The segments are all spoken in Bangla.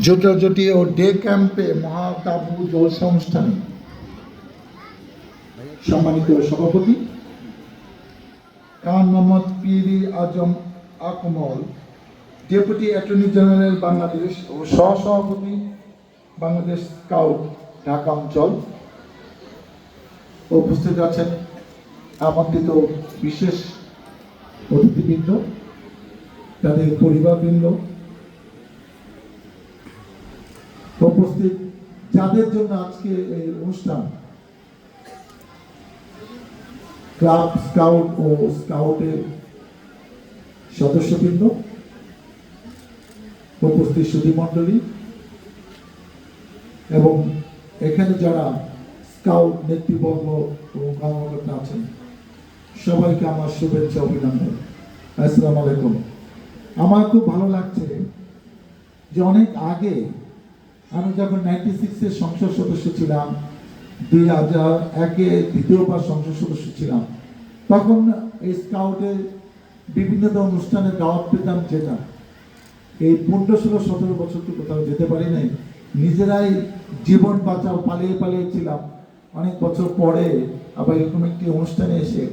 জোটাজুটি ও ডে ক্যাম্পে মহাতাবু জলসা অনুষ্ঠানে সম্মানিত সভাপতি Khan Mohammad Piri Azam Akmal, deputy attorney general Bangladesh ও সহসভাপতি বাংলাদেশ স্কাউট ঢাকা অঞ্চল, উপস্থিত আছেন আমন্ত্রিত বিশেষ অতিথিবৃন্দ, তাদের পরিবারবৃন্দ, উপস্থিত যাদের জন্য আজকে এই অনুষ্ঠান, ক্লাব স্কাউট ও স্কাউটের সদস্যবৃন্দ, উপস্থিত সুধীমণ্ডলী এবং এখানে যারা স্কাউট নেতৃবর্গ ও কর্মকর্তা আছেন, সবাইকে আমার শুভেচ্ছা অভিনন্দন। আসসালামু আলাইকুম। আমার খুব ভালো লাগছে যে অনেক আগে আমি যখন 96-এর সংসদ সদস্য ছিলাম, 2001-এ দ্বিতীয়বার সংসদ সদস্য ছিলাম, তখন এই স্কাউটের বিভিন্ন অনুষ্ঠানে দাওয়াত পেতাম, যেটা এই 15-16-17 বছর তো কোথাও যেতে পারি নাই, নিজেরাই জীবন বাঁচাও পালিয়ে পালিয়ে ছিলাম। অনেক বছর পরে আবার এরকম একটি অনুষ্ঠানে এসে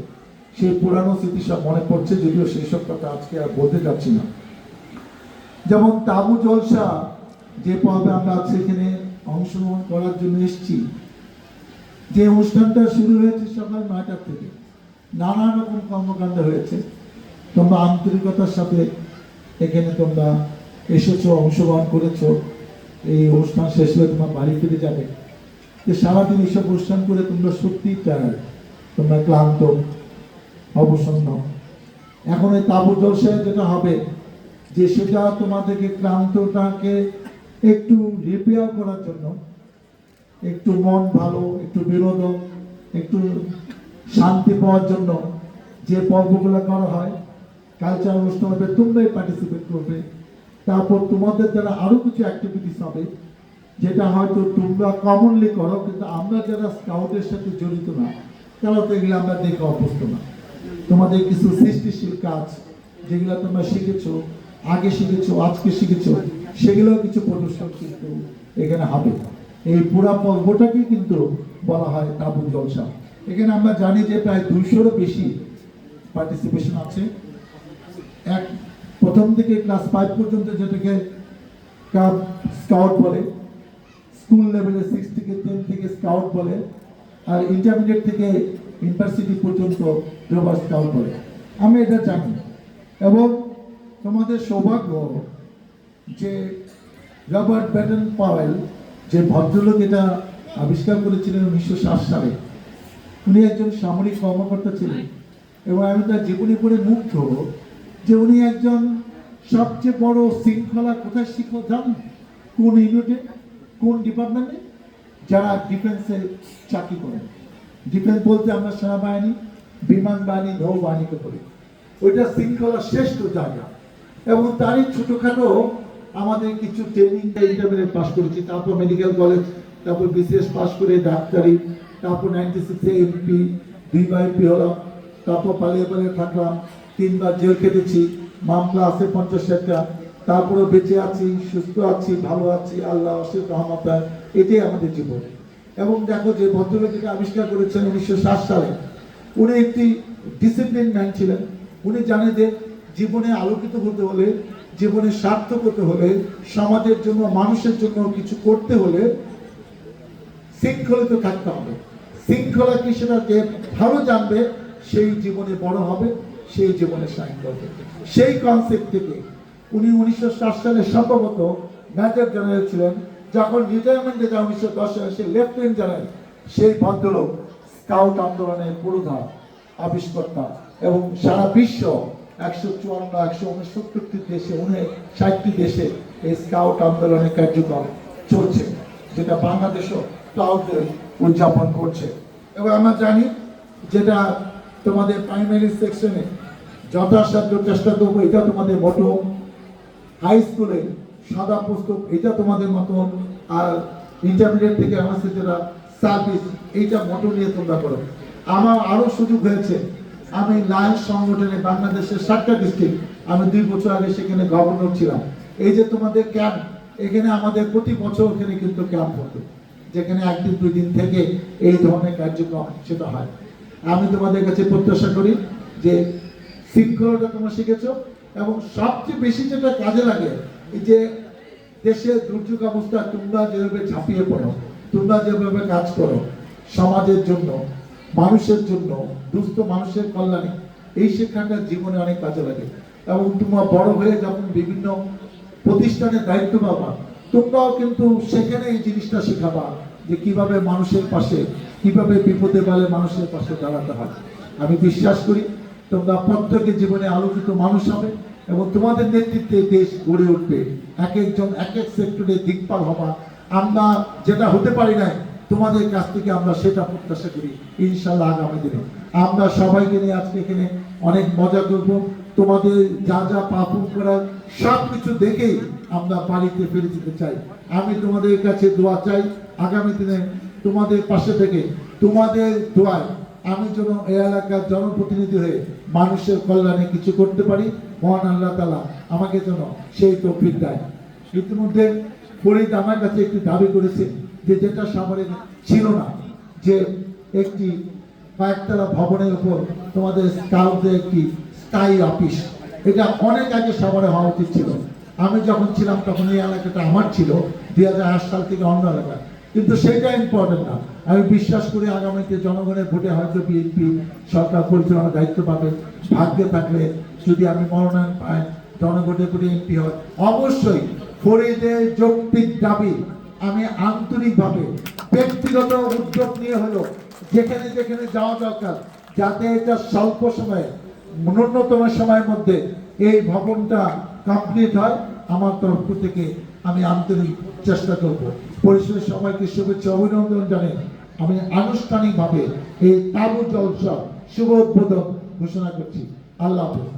সেই পুরানো স্মৃতি সব মনে পড়ছে, যদিও সেই সব কথা আজকে আর বলতে যাচ্ছি না। যেমন তাবু জলসা যে পর্বে আমরা সেখানে অংশগ্রহণ করার জন্য এসেছি, যে অনুষ্ঠানটা শুরু হয়েছে সকাল 9টার থেকে, নানা রকম কর্মকাণ্ড হয়েছে। তোমরা আন্তরিকতার সাথে এখানে তোমরা এসেছো, অংশগ্রহণ করেছো। এই অনুষ্ঠান শেষ হলে তোমরা বাড়ি ফিরে যাবে, যে সারাদিন এইসব অনুষ্ঠান করে তোমরা সত্যিই টায়ার্ড, তোমরা ক্লান্ত, অবসন্ন। এখন এই তাবু জলসায় যেটা হবে, যে সেটা তোমাদেরকে ক্লান্তটাকে একটু রিপেয়ার করার জন্য, একটু মন ভালো, একটু বিনোদন, একটু শান্তি পাওয়ার জন্য যে পর্বগুলো করা হয়, কালচার অনুষ্ঠান হবে, তোমরাই পার্টিসিপেট করবে। তারপর তোমাদের দ্বারা আরো কিছু অ্যাক্টিভিটিস হবে, যেটা হয়তো তোমরা কমনলি করো, কিন্তু আমরা যারা স্কাউটের সাথে জড়িত না, তারা তো এগুলো আমরা দেখে অভ্যস্ত না। তোমাদের কিছু সৃষ্টিশীল কাজ যেগুলো তোমরা শিখেছো, আগে শিখেছো, আজকে শিখেছো, সেগুলো কিছু প্রদর্শন কিন্তু এখানে হবে। এই পুরা পর্বটাকে কিন্তু বলা হয় তাবু জলসা। এখানে আমরা জানি যে প্রায় 200-এরও বেশি পার্টিসিপেশন আছে। প্রথম থেকে ক্লাস 5 পর্যন্ত, যেটাকে কাব স্কাউট বলে, স্কুল লেভেলে 6 থেকে 10 থেকে স্কাউট বলে, আর ইন্টারমিডিয়েট থেকে ইউনিভার্সিটি পর্যন্ত রোভার স্কাউট বলে। আমি এটা জানি। এবং তোমাদের সৌভাগ্য যে রবার্ট ব্যাটন পাওয়েল, যে ভদ্রলোক এটা আবিষ্কার করেছিলেন 1960 সালে, উনি একজন সামরিক কর্মকর্তা ছিলেন। এবং আমি তার জীবনী পড়ে মুগ্ধ যে উনি একজন সবচেয়ে বড় শৃঙ্খলা কোথায় শিক্ষক জানেন? কোন ইউনিটে, কোন ডিপার্টমেন্টে? যারা ডিফেন্সে চাকরি করেন। ডিফেন্স বলতে আমরা সেনাবাহিনী, বিমান বাহিনী, নৌবাহিনীকে বলি। ওইটা শৃঙ্খলা শ্রেষ্ঠ জায়গা। এবং তারই ছোটোখাটো আমাদের কিছু ট্রেনিং, ইন্টারমিডিয়েট পাস করেছি, তারপর মেডিকেল কলেজ, তারপর বিসিএস পাস করে ডাক্তারি, তারপর 96-এ এমপি, 2বার এমপি হলাম, তারপর পালিয়ে পালিয়ে থাকলাম, 3বার জেল কেটেছি, মামলা আছে 50-60টা, তারপরে বেঁচে আছি, সুস্থ আছি, ভালো আছি, আল্লাহ অশেষ রহমত। এটাই আমাদের জীবন। এবং দেখো, যে ভদ্রলোক যেটা আবিষ্কার করেছেন 1960 সালে, উনি একটি ডিসিপ্লিন ম্যান ছিলেন। উনি জানেন যে জীবনে আলোকিত হতে হলে, জীবনে সার্থক হতে হলে, সমাজের জন্য, মানুষের জন্য কিছু করতে হলে শৃঙ্খলিত থাকতে হবে। শৃঙ্খলা কি, সেটা যে ভালো জানবে সেই জীবনে বড় হবে, সেই জীবনে সাইন করবে। সেই কনসেপ্ট থেকে উনি 1960 সালে সম্ভবত মেজর জেনারেল ছিলেন। যখন রিটায়ারমেন্টে যায় 1910 সালে, সে লেফটেন্যান্ট জেনারেল। সেই ভদ্রলোক স্কাউট আন্দোলনের পুরোধা, আবিষ্কর্তা। এবং সারা বিশ্ব 154-169টি দেশে, 59টি দেশে এই স্কাউট আন্দোলনের কার্যক্রম চলছে, যেটা বাংলাদেশও প্রাউডলি উদযাপন করছে। এবং আমরা জানি, যেটা তোমাদের প্রাইমারি সেকশনে যথাসাধ্য চেষ্টা করবো, এটা তোমাদের মতো। হাই স্কুলে সাদা পুস্তক, এটা তোমাদের মতন। আর ইন্টারমিডিয়েট থেকে আমার যেটা সার্ভিস, এইটা মতো নিয়ে তোমরা করো। আমার আরও সুযোগ হয়েছে, আমি লায়ন্স সংগঠনে বাংলাদেশের 7টা ডিস্ট্রিক্ট, আমি 2 বছর আগে সেখানে গভর্নর ছিলাম। এই যে তোমাদের ক্যাম্প, এখানে আমাদের প্রতি বছর এখানে কিন্তু ক্যাম্প হতো, যেখানে একদিন দুই দিন থেকে এই ধরনের কার্যক্রম সেটা হয়। আমি তোমাদের কাছে প্রত্যাশা করি যে শৃঙ্খলতা তোমরা শিখেছো, এবং সবচেয়ে বেশি যেটা কাজে লাগে এই যে দেশের দুর্যোগ অবস্থা তোমরা যেভাবে ঝাঁপিয়ে পড়ো, তোমরা যেভাবে কাজ করো সমাজের জন্য, মানুষের জন্য, দুস্থ মানুষের কল্যাণে, এই শিক্ষাটা জীবনে অনেক কাজে লাগে। এবং তোমরা বড় হয়ে যখন বিভিন্ন প্রতিষ্ঠানের দায়িত্ব পাবা, তোমরাও কিন্তু সেখানে এই জিনিসটা শেখাবা যে কিভাবে মানুষের পাশে, কিভাবে বিপদে পালে মানুষের পাশে দাঁড়াতে হয়। আমি বিশ্বাস করি তোমরা প্রত্যেকের জীবনে আলোকিত মানুষ হবে, এবং তোমাদের নেতৃত্বে দেশ গড়ে উঠবে। এক একজন এক এক সেক্টরে দিকপাল হবা। আমরা যেটা হতে পারি নাই, তোমাদের কাছ থেকে আমরা সেটা প্রত্যাশা করি ইনশাল্লাহ আগামী দিনে। আমরা সবাইকে নিয়ে আজকে এখানে অনেক মজা করব। তোমাদের যা যা পারফর্ম করার সব কিছু দেখেই আমরা বাড়িতে ফিরে যেতে চাই। আমি তোমাদের কাছে দোয়া চাই আগামী দিনে তোমাদের পাশে থেকে, তোমাদের দোয়ায় আমি যেন এই এলাকার জনপ্রতিনিধি হয়ে মানুষের কল্যাণে কিছু করতে পারি। মহান আল্লাহ তাআলা আমাকে যেন সেই তৌফিক দেয়। ইতিমধ্যে ফরিদ আমার কাছে একটি দাবি করেছে যে যেটা সামনে ছিল না, যে একটি কয়েকতলা ভবনের উপর তোমাদের স্কাউটদের একটি স্থায়ী অফিস, এটা অনেক আগে সামনে হওয়া উচিত ছিল। আমি যখন ছিলাম তখন এই এলাকাটা আমার ছিল, 2008 সাল থেকে অন্য এলাকা, কিন্তু সেটা ইম্পর্টেন্ট না। আমি বিশ্বাস করি আগামীতে জনগণের ভোটে হয়তো বিএনপি সরকার পরিচালনার দায়িত্ব পাবে। ভাগ্যে থাকলে যদি আমি মনোনয়ন পাই, জনগণের ভোটে এমপি হয়, অবশ্যই ফরিদের যৌক্তিক দাবি আমি আন্তরিকভাবে ব্যক্তিগত উদ্যোগ নিয়ে হলো যেখানে যেখানে যাওয়া দরকার, যাতে এটা স্বল্প সময়ে, ন্যূনতম সময়ের মধ্যে এই ভবনটা কমপ্লিট হয়, আমার তরফ থেকে আমি আন্তরিক চেষ্টা করব। পরিশেষে সবাইকে শুভেচ্ছা অভিনন্দন জানিয়ে আমি আনুষ্ঠানিকভাবে এই তাবু জলসা শুভ উদ্বোধন ঘোষণা করছি। আল্লাহ হাফেজ।